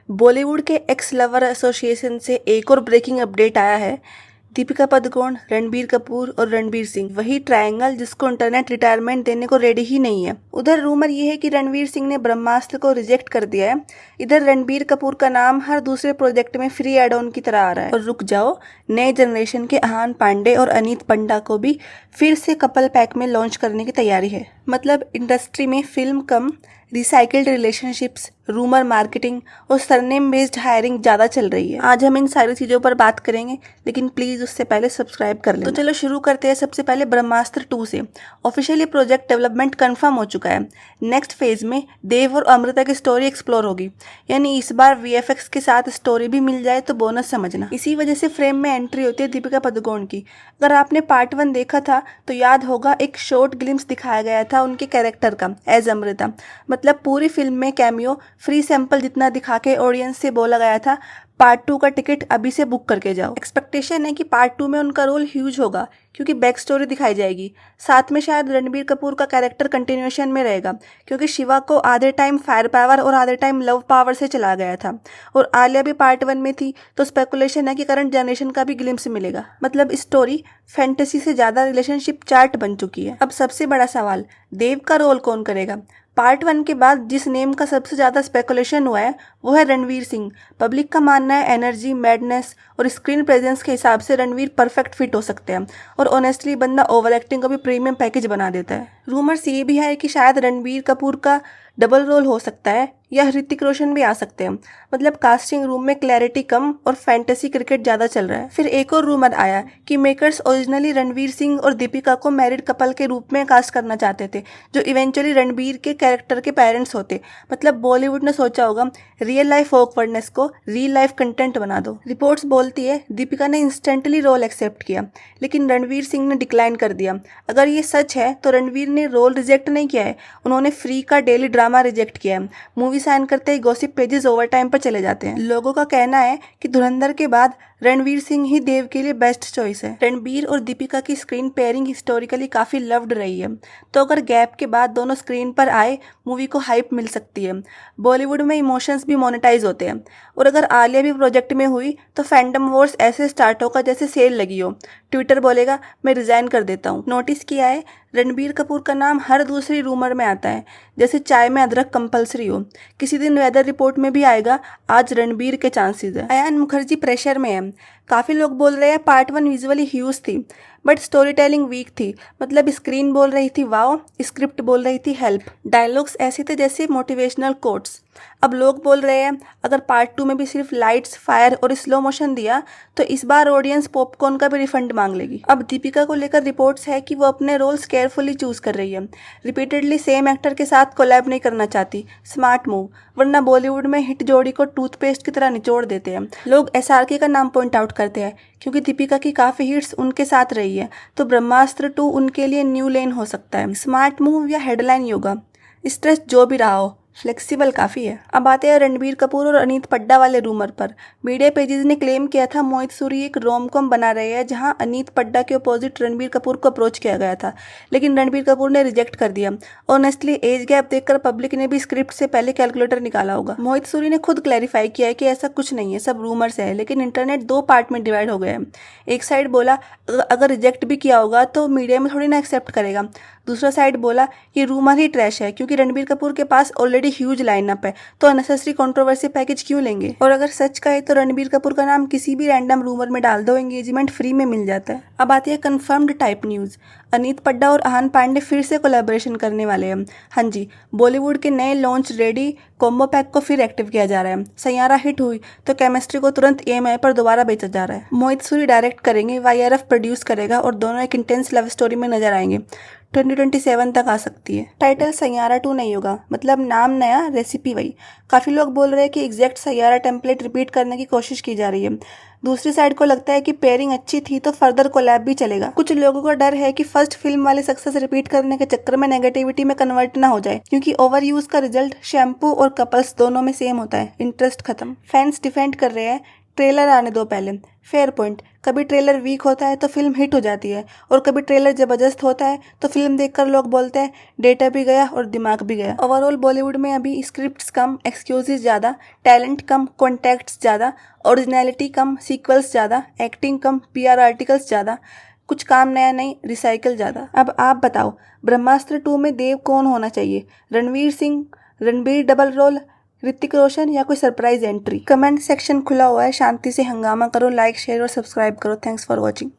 बॉलीवुड के x lover association से एक और ब्रेकिंग अपडेट आया है। दीपिका पादुकोण, रणबीर कपूर और रणवीर सिंह, वही ट्रायंगल जिसको इंटरनेट रिटायरमेंट देने को रेडी ही नहीं है। उधर रूमर ये है कि रणवीर सिंह ने ब्रह्मास्त्र को रिजेक्ट कर दिया है। इधर रणबीर कपूर का नाम हर दूसरे प्रोजेक्ट में फ्री एड ऑन की तरह आ रहा है। और रुक जाओ, नए जनरेशन के अहान पांडे और अनीत पंडा को भी फिर से कपल पैक में लॉन्च करने की तैयारी है। मतलब इंडस्ट्री में फिल्म कम रिसाइकिल्ड रिलेशनशिप्स, रूमर मार्केटिंग और सरनेम बेस्ड हायरिंग ज़्यादा चल रही है। आज हम इन सारी चीज़ों पर बात करेंगे, लेकिन प्लीज़ उससे पहले सब्सक्राइब कर लें। तो चलो शुरू करते हैं सबसे पहले ब्रह्मास्त्र 2 से। ऑफिशियली प्रोजेक्ट डेवलपमेंट कंफर्म हो चुका है। नेक्स्ट फेज में देव और अमृता की स्टोरी एक्सप्लोर होगी, यानी इस बार वीएफएक्स के साथ स्टोरी भी मिल जाए तो बोनस समझना। इसी वजह से फ्रेम में एंट्री होती है दीपिका पादुकोण की। अगर आपने पार्ट 1 देखा था तो याद होगा, एक शॉर्ट ग्लिम्स दिखाया गया था उनके कैरेक्टर का एज अमृता। मतलब पूरी फिल्म में कैमियो फ्री सैंपल जितना दिखा के ऑडियंस से बोला गया था, पार्ट 2 का टिकट अभी से बुक करके जाओ। एक्सपेक्टेशन है कि पार्ट 2 में उनका रोल ह्यूज होगा, क्योंकि बैक स्टोरी दिखाई जाएगी। साथ में शायद रणबीर कपूर का कैरेक्टर कंटिन्यूएशन में रहेगा, क्योंकि शिवा को आधे टाइम फायर पावर और आधे टाइम लव पावर से चला गया था। और आलिया भी पार्ट 1 में थी, तो स्पेकुलेशन है कि करंट जनरेशन का भी ग्लिम्स मिलेगा। मतलब स्टोरी फैंटेसी से ज्यादा रिलेशनशिप चार्ट बन चुकी है। अब सबसे बड़ा सवाल, देव का रोल कौन करेगा? पार्ट 1 के बाद जिस नेम का सबसे ज्यादा स्पेकुलेशन हुआ है वो है रणवीर सिंह। पब्लिक का मानना है एनर्जी, मैडनेस और स्क्रीन प्रेजेंस के हिसाब से रणवीर परफेक्ट फिट हो सकते हैं। और ऑनेस्टली बंदा ओवर एक्टिंग को भी प्रीमियम पैकेज बना देता है। रूमर्स ये भी है कि शायद रणबीर कपूर का डबल रोल हो सकता है, या ऋतिक रोशन भी आ सकते हैं। मतलब कास्टिंग रूम में क्लैरिटी कम और फैंटेसी क्रिकेट ज्यादा चल रहा है। फिर एक और रूमर आया कि मेकर्स ओरिजिनली रणवीर सिंह और दीपिका को मैरिड कपल के रूप में कास्ट करना चाहते थे, जो इवेंचुअली रणबीर के कैरेक्टर के पेरेंट्स होते। मतलब बॉलीवुड ने सोचा होगा, रियल लाइफ ऑकवर्डनेस को रियल लाइफ कंटेंट बना दो। रिपोर्ट्स बोलती है दीपिका ने इंस्टेंटली रोल एक्सेप्ट किया, लेकिन रणवीर सिंह ने डिक्लाइन कर दिया। अगर ये सच है तो रणवीर ने रोल रिजेक्ट नहीं किया है, उन्होंने फ्री का डेली ड्रामा रिजेक्ट किया है। मूवी साइन करते ही गॉसिप पेजेस ओवर टाइम पर चले जाते हैं। लोगों का कहना है कि धुरंधर के बाद रणवीर सिंह ही देव के लिए बेस्ट चॉइस है। रणबीर और दीपिका की स्क्रीन पेयरिंग हिस्टोरिकली काफी लव्ड रही है, तो अगर गैप के बाद दोनों स्क्रीन पर आए, मूवी को हाइप मिल सकती है। बॉलीवुड में इमोशंस भी मोनेटाइज होते हैं, और अगर आलिया भी प्रोजेक्ट में हुई तो फैंडम वॉर्स ऐसे स्टार्ट होगा जैसे सेल लगी हो। ट्विटर बोलेगा मैं रिजाइन कर देता हूँ। नोटिस किया है रणबीर कपूर का नाम हर दूसरी रूमर में आता है, जैसे चाय में अदरक कंपलसरी हो। किसी दिन वेदर रिपोर्ट में भी आएगा, आज रणबीर के चांसेस है। अयान मुखर्जी प्रेशर में है। काफी लोग बोल रहे हैं पार्ट 1 विजुअली ह्यूज थी, बट स्टोरी टेलिंग वीक थी। मतलब स्क्रीन बोल रही थी वाओ, स्क्रिप्ट बोल रही थी हेल्प। डायलॉग्स ऐसे थे जैसे मोटिवेशनल कोट्स। अब लोग बोल रहे हैं अगर पार्ट 2 में भी सिर्फ लाइट्स, फायर और स्लो मोशन दिया तो इस बार ऑडियंस पॉपकॉर्न का भी रिफंड मांग लेगी। अब दीपिका को लेकर रिपोर्ट्स है कि वो अपने रोल्स केयरफुली चूज कर रही है, रिपीटेडली सेम एक्टर के साथ कोलैब नहीं करना चाहती। स्मार्ट मूव, वरना बॉलीवुड में हिट जोड़ी को टूथपेस्ट की तरह निचोड़ देते हैं। लोग एसआरके का नाम पॉइंट आउट करते हैं, क्योंकि दीपिका की काफी हिट्स उनके साथ रही है, तो ब्रह्मास्त्र 2 उनके लिए न्यू लेन हो सकता है। स्मार्ट मूव या हेडलाइन योगा, स्ट्रेस जो भी रहा हो, फ्लेक्सिबल काफी है। अब आते हैं रणबीर कपूर और अनीत पड्डा वाले रूमर पर। मीडिया पेजेस ने क्लेम किया था मोहित सूरी एक रोम-कॉम बना रहे हैं, जहां अनीत पड्डा के अपोजिट रणबीर कपूर को अप्रोच किया गया था, लेकिन रणबीर कपूर ने रिजेक्ट कर दिया। ऑनेस्टली एज गैप देखकर पब्लिक ने भी स्क्रिप्ट से पहले कैलकुलेटर निकाला होगा। मोहित सूरी ने खुद क्लैरिफाई किया है कि ऐसा कुछ नहीं है, सब रूमर्स है। लेकिन इंटरनेट 2 पार्ट में डिवाइड हो गया है। एक साइड बोला अगर रिजेक्ट भी किया होगा तो मीडिया में थोड़ी ना एक्सेप्ट करेगा। दूसरा साइड बोला ये रूमर ही ट्रैश है, क्योंकि रणबीर कपूर के पास ऑलरेडी ह्यूज लाइनअप है, तो अननेसेसरी कंट्रोवर्सी पैकेज क्यों लेंगे। और अगर सच का है तो रणबीर कपूर का नाम किसी भी रैंडम रूमर में डाल दो, एंगेजमेंट फ्री में मिल जाता है। अब आती है कंफर्म्ड टाइप न्यूज। अनीत पड्डा और अहान पांडे फिर से कोलैबोरेशन करने वाले हैं। हाँ जी, बॉलीवुड के नए लॉन्च रेडी कॉम्बो पैक को फिर एक्टिव किया जा रहा है। सैयारा हिट हुई तो केमिस्ट्री को तुरंत EMI पर दोबारा बेचा जा रहा है। मोहित सूरी डायरेक्ट करेंगे, YRF प्रोड्यूस करेगा, और दोनों एक इंटेंस लव स्टोरी में नजर आएंगे। 2027 तक आ सकती है। टाइटल सैयारा 2 नहीं होगा, मतलब नाम नया, रेसिपी वही। काफी लोग बोल रहे हैं कि एग्जैक्ट सैयारा टेम्पलेट रिपीट करने की कोशिश की जा रही है। दूसरी साइड को लगता है कि पेयरिंग अच्छी थी तो फर्दर कोलैब भी चलेगा। कुछ लोगों का डर है कि फर्स्ट फिल्म वाले सक्सेस रिपीट करने के चक्कर में नेगेटिविटी में कन्वर्ट ना हो जाए, क्योंकि ओवर यूज का रिजल्ट शैम्पू और कपल्स दोनों में सेम होता है। इंटरेस्ट खत्म। फैंस डिफेंड कर रहे हैं ट्रेलर आने दो पहले। Fair point. कभी ट्रेलर वीक होता है तो फिल्म हिट हो जाती है, और कभी ट्रेलर जबरदस्त होता है तो फिल्म देखकर लोग बोलते हैं डेटा भी गया और दिमाग भी गया। ओवरऑल बॉलीवुड में अभी स्क्रिप्ट्स कम, एक्सक्यूजेस ज़्यादा, टैलेंट कम, कॉन्टेक्ट्स ज़्यादा, ओरिजिनलिटी कम, सीक्वल्स ज़्यादा, एक्टिंग कम, PR आर्टिकल्स ज़्यादा, कुछ काम नया नहीं, रिसाइकल ज़्यादा। अब आप बताओ, ब्रह्मास्त्र 2 में देव कौन होना चाहिए? रणवीर सिंह, रणबीर डबल रोल, ऋतिक रोशन, या कोई सरप्राइज एंट्री? कमेंट सेक्शन खुला हुआ है, शांति से हंगामा करो, लाइक शेयर और सब्सक्राइब करो। Thanks for watching.